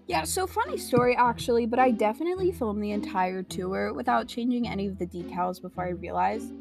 Yeah, so funny story actually, but I definitely filmed the entire tour without changing any of the decals before I realized.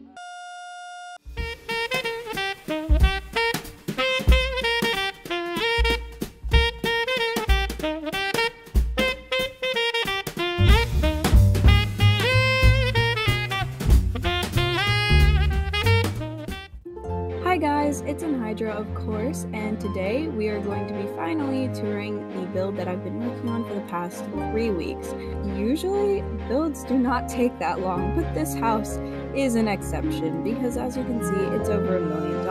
Hi guys, it's Hydra of course, and today we are going to be finally touring the build that I've been working on for the past 3 weeks. Usually, builds do not take that long, but this house is an exception because as you can see, it's over $1 million,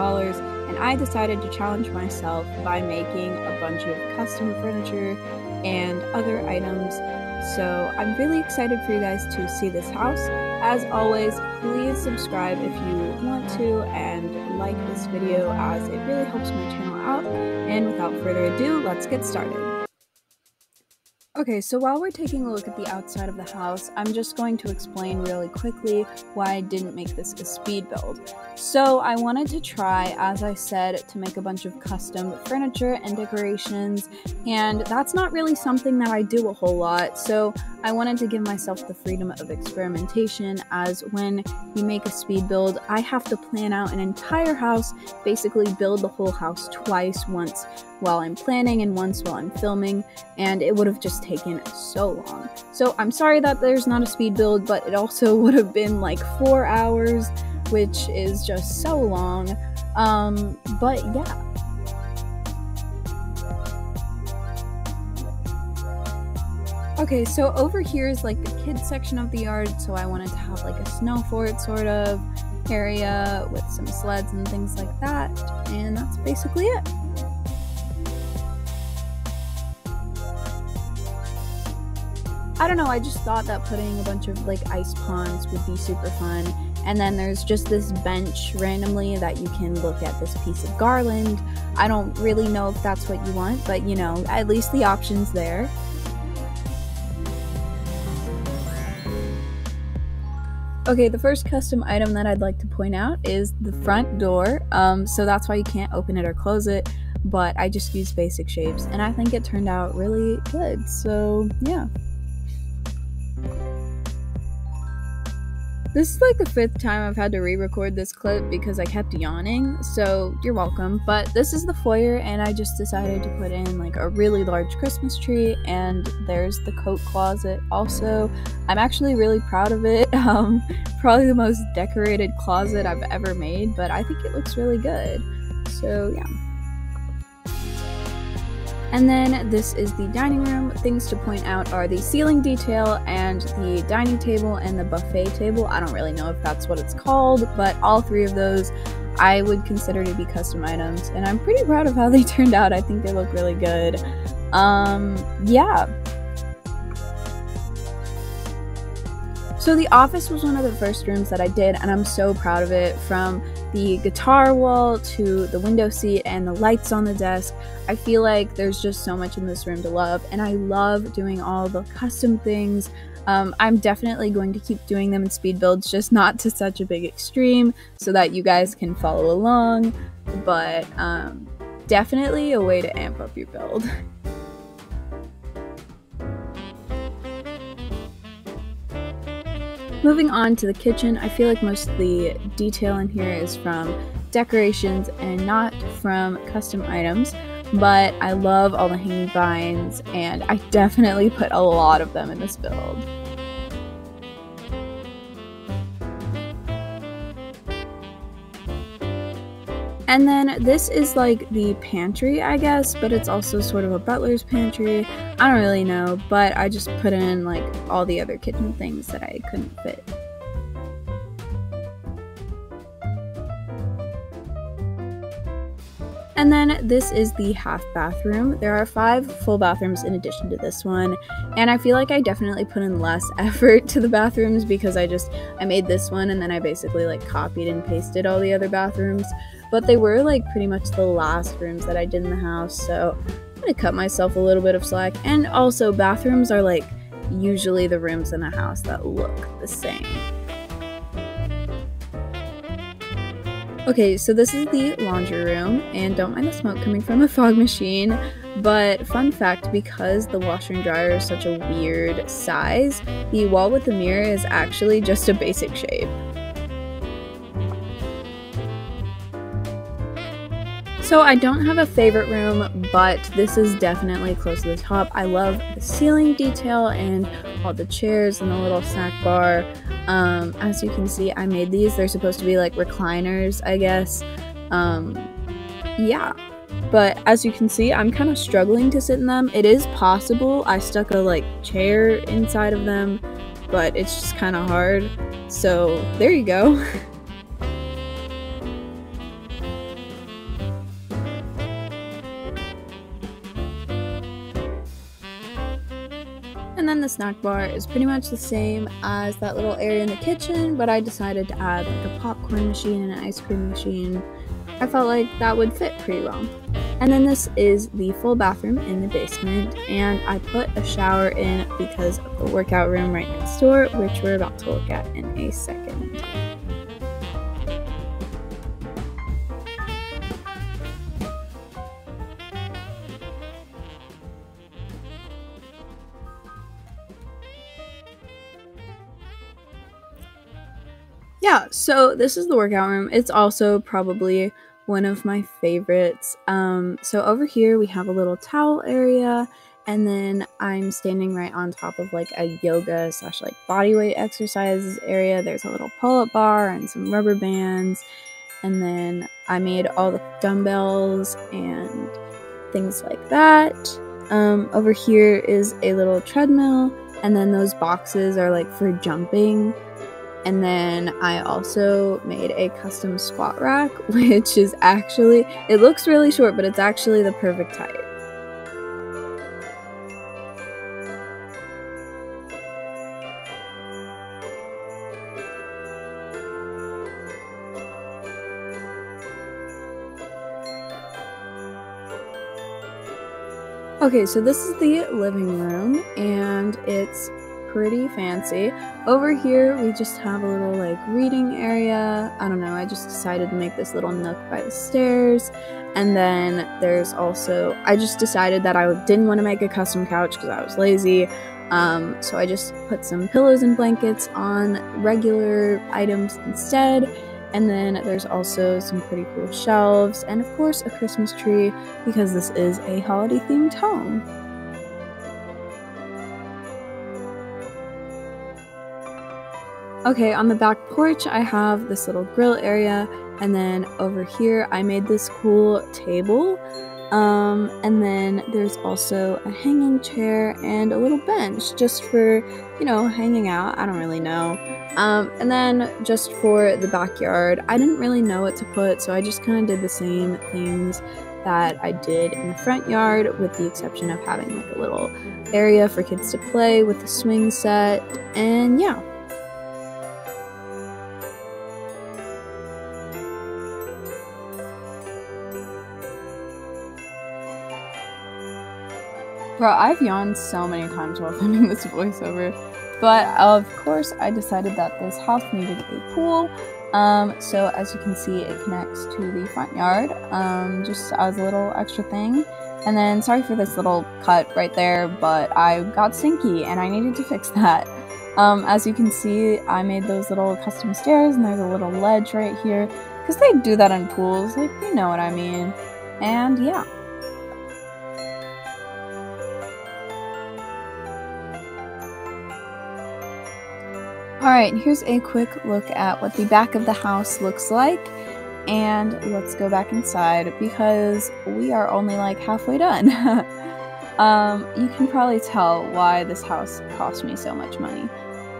and I decided to challenge myself by making a bunch of custom furniture and other items. So I'm really excited for you guys to see this house. As always, please subscribe if you want to and like this video as it really helps my channel out. And without further ado, let's get started. Okay, so while we're taking a look at the outside of the house, I'm just going to explain really quickly why I didn't make this a speed build. So I wanted to try, as I said, to make a bunch of custom furniture and decorations, and that's not really something that I do a whole lot, so I wanted to give myself the freedom of experimentation, as when you make a speed build, I have to plan out an entire house, basically build the whole house twice, once while I'm planning and once while I'm filming, and it would have just taken so long. So I'm sorry that there's not a speed build, but it also would have been like 4 hours, which is just so long. But yeah. Okay, so over here is like the kids section of the yard, so I wanted to have like a snow fort sort of area with some sleds and things like that, and that's basically it. I don't know, I just thought that putting a bunch of like ice ponds would be super fun. And then there's just this bench randomly that you can look at this piece of garland. I don't really know if that's what you want, but you know, at least the option's there. Okay, the first custom item that I'd like to point out is the front door. So that's why you can't open it or close it, but I just used basic shapes and I think it turned out really good. So yeah. This is like the 5th time I've had to re-record this clip because I kept yawning, so you're welcome. But this is the foyer, and I just decided to put in like a really large Christmas tree, and there's the coat closet also. I'm actually really proud of it. Probably the most decorated closet I've ever made, but I think it looks really good. So yeah. And then this is the dining room. Things to point out are the ceiling detail and the dining table and the buffet table. I don't really know if that's what it's called, but all 3 of those I would consider to be custom items, and I'm pretty proud of how they turned out. I think they look really good. Yeah. So the office was one of the first rooms that I did, and I'm so proud of it. From the guitar wall to the window seat and the lights on the desk, I feel like there's just so much in this room to love, and I love doing all the custom things. I'm definitely going to keep doing them in speed builds, just not to such a big extreme so that you guys can follow along, but definitely a way to amp up your build. Moving on to the kitchen, I feel like most of the detail in here is from decorations and not from custom items, but I love all the hanging vines, and I definitely put a lot of them in this build. And then this is like the pantry, I guess, but it's also sort of a butler's pantry. I don't really know, but I just put in like all the other kitchen things that I couldn't fit. And then this is the half bathroom. There are 5 full bathrooms in addition to this one, and I feel like I definitely put in less effort to the bathrooms because I made this one and then I basically like copied and pasted all the other bathrooms, but they were like pretty much the last rooms that I did in the house, so I'm gonna cut myself a little bit of slack. And also, bathrooms are like usually the rooms in a house that look the same. Okay, so this is the laundry room, and don't mind the smoke coming from the fog machine, But fun fact, because the washer and dryer is such a weird size, the wall with the mirror is actually just a basic shape. So I don't have a favorite room, but this is definitely close to the top. I love the ceiling detail and all the chairs and the little snack bar. As you can see, I made these. They're supposed to be like recliners, I guess. Yeah. But as you can see, I'm kind of struggling to sit in them. It is possible. I stuck a like chair inside of them, but it's just kind of hard. So there you go. And then the snack bar is pretty much the same as that little area in the kitchen, but I decided to add like a popcorn machine and an ice cream machine. I felt like that would fit pretty well. And then this is the full bathroom in the basement, and I put a shower in because of the workout room right next door, which we're about to look at in a second. Yeah, so this is the workout room. It's also probably one of my favorites. So over here we have a little towel area, and then I'm standing right on top of like a yoga / like bodyweight exercises area. There's a little pull-up bar and some rubber bands, and then I made all the dumbbells and things like that. Over here is a little treadmill, and then those boxes are like for jumping. And then I also made a custom squat rack, which is actually, it looks really short, but it's actually the perfect height. Okay, so this is the living room, and it's pretty fancy. Over here we just have a little like reading area. I don't know, I just decided to make this little nook by the stairs. And then there's also, I just decided that I didn't want to make a custom couch because I was lazy. So I just put some pillows and blankets on regular items instead. And then there's also some pretty cool shelves, and of course a Christmas tree because this is a holiday themed home. Okay, on the back porch I have this little grill area, and then over here I made this cool table, and then there's also a hanging chair and a little bench just for, you know, hanging out. I don't really know. And then just for the backyard, I didn't really know what to put, so I just kind of did the same things that I did in the front yard, with the exception of having like a little area for kids to play with the swing set, and yeah. Bro, I've yawned so many times while filming this voiceover, but of course I decided that this house needed a pool, so as you can see it connects to the front yard, just as a little extra thing. And then sorry for this little cut right there, but I got stinky and I needed to fix that. As you can see, I made those little custom stairs, and there's a little ledge right here, because they do that in pools, like, you know what I mean, and yeah. Alright, here's a quick look at what the back of the house looks like, and let's go back inside because we are only like halfway done. You can probably tell why this house cost me so much money,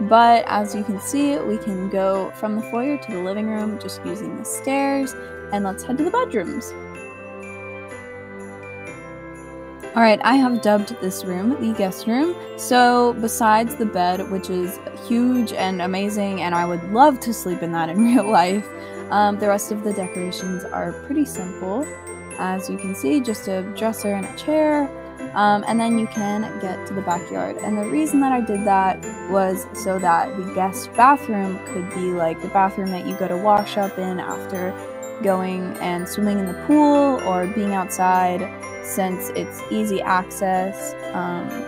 but as you can see, we can go from the foyer to the living room just using the stairs, and let's head to the bedrooms. Alright, I have dubbed this room the guest room. So besides the bed, which is huge and amazing, and I would love to sleep in that in real life, the rest of the decorations are pretty simple. As you can see, just a dresser and a chair, and then you can get to the backyard. And the reason that I did that was so that the guest bathroom could be like the bathroom that you go to wash up in after going and swimming in the pool or being outside. since it's easy access.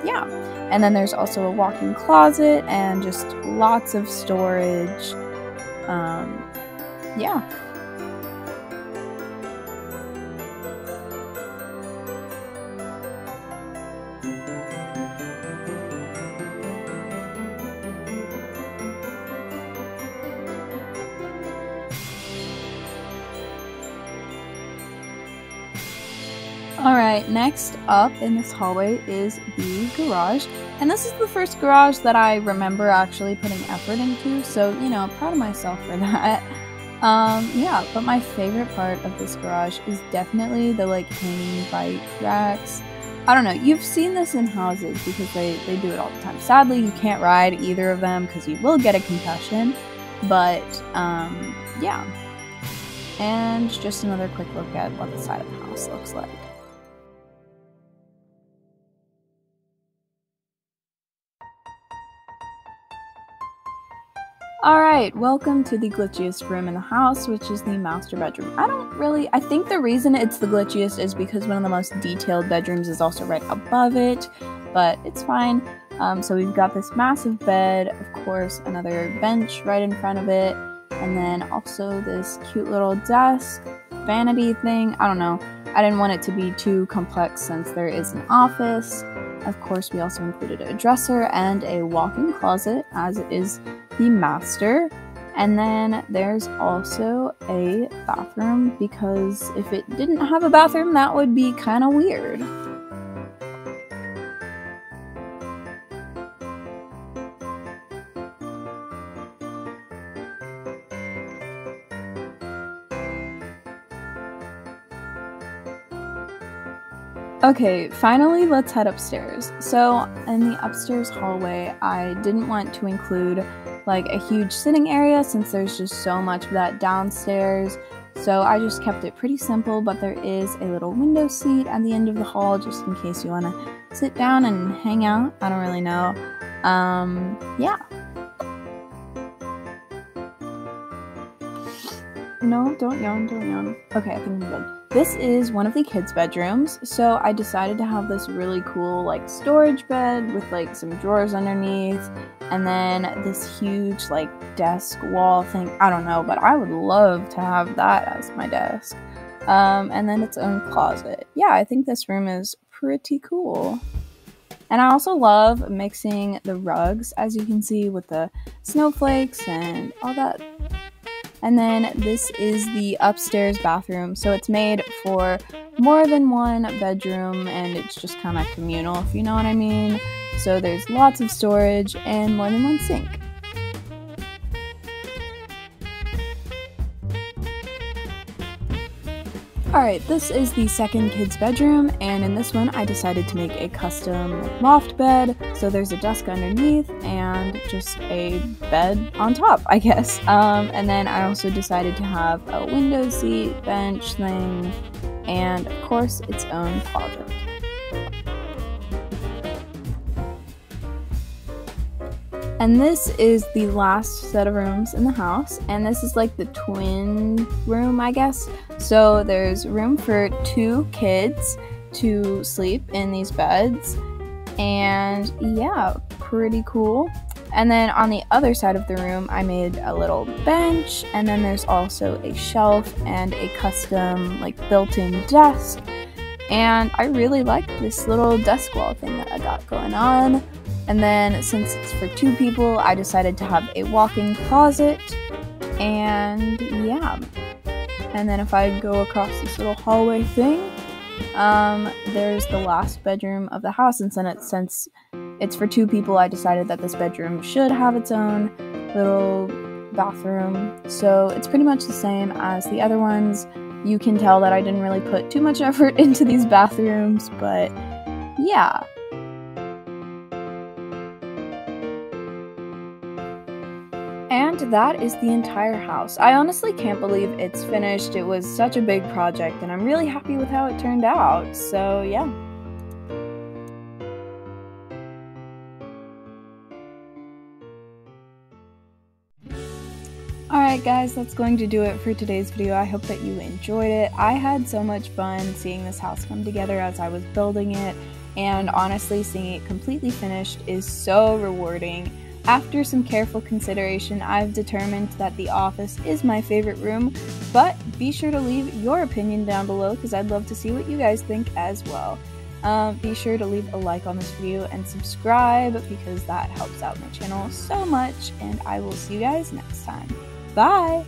Yeah. And then there's also a walk-in closet and just lots of storage. Yeah. Alright, next up in this hallway is the garage, and this is the first garage that I remember actually putting effort into, so, you know, proud of myself for that. Yeah, but my favorite part of this garage is definitely the, like, hanging bike racks. I don't know, you've seen this in houses because they do it all the time. Sadly, you can't ride either of them because you will get a concussion, but, yeah. And just another quick look at what the side of the house looks like. Alright, welcome to the glitchiest room in the house, which is the master bedroom. I think the reason it's the glitchiest is because one of the most detailed bedrooms is also right above it, but it's fine. So we've got this massive bed, of course, another bench right in front of it, and then also this cute little desk, vanity thing, I don't know. I didn't want it to be too complex since there is an office. Of course, we also included a dresser and a walk-in closet, as it is the master. And then there's also a bathroom, because if it didn't have a bathroom, that would be kind of weird. Okay, finally, let's head upstairs. So, in the upstairs hallway, I didn't want to include like a huge sitting area since there's just so much of that downstairs. So I just kept it pretty simple, but there is a little window seat at the end of the hall just in case you want to sit down and hang out. I don't really know. Yeah. No, don't yawn. Okay, I think I'm good. This is one of the kids' bedrooms, so I decided to have this really cool, like, storage bed with, like, some drawers underneath, and then this huge, like, desk wall thing. I don't know, but I would love to have that as my desk. And then its own closet. Yeah, I think this room is pretty cool. And I also love mixing the rugs, as you can see, with the snowflakes and all that. And then this is the upstairs bathroom, so it's made for more than one bedroom, and it's just kind of communal, if you know what I mean. So there's lots of storage and more than one sink. Alright, this is the second kid's bedroom, and in this one I decided to make a custom loft bed. So there's a desk underneath and just a bed on top, I guess. And then I also decided to have a window seat, bench thing, and of course its own closet. And this is the last set of rooms in the house, and this is like the twin room, I guess. So there's room for 2 kids to sleep in these beds, and yeah, pretty cool. And then on the other side of the room, I made a little bench, and then there's also a shelf and a custom, like, built-in desk. And I really like this little desk wall thing that I got going on. And then, since it's for 2 people, I decided to have a walk-in closet, and yeah. And then if I go across this little hallway thing, there's the last bedroom of the house, and since it's for 2 people, I decided that this bedroom should have its own little bathroom. So it's pretty much the same as the other ones. You can tell that I didn't really put too much effort into these bathrooms, but yeah. And that is the entire house. I honestly can't believe it's finished. It was such a big project, and I'm really happy with how it turned out. So, yeah. Alright, Alright guys, that's going to do it for today's video. I hope that you enjoyed it. I had so much fun seeing this house come together as I was building it, and honestly, seeing it completely finished is so rewarding. After some careful consideration, I've determined that the office is my favorite room, but be sure to leave your opinion down below because I'd love to see what you guys think as well. Be sure to leave a like on this video and subscribe because that helps out my channel so much, and I will see you guys next time. Bye!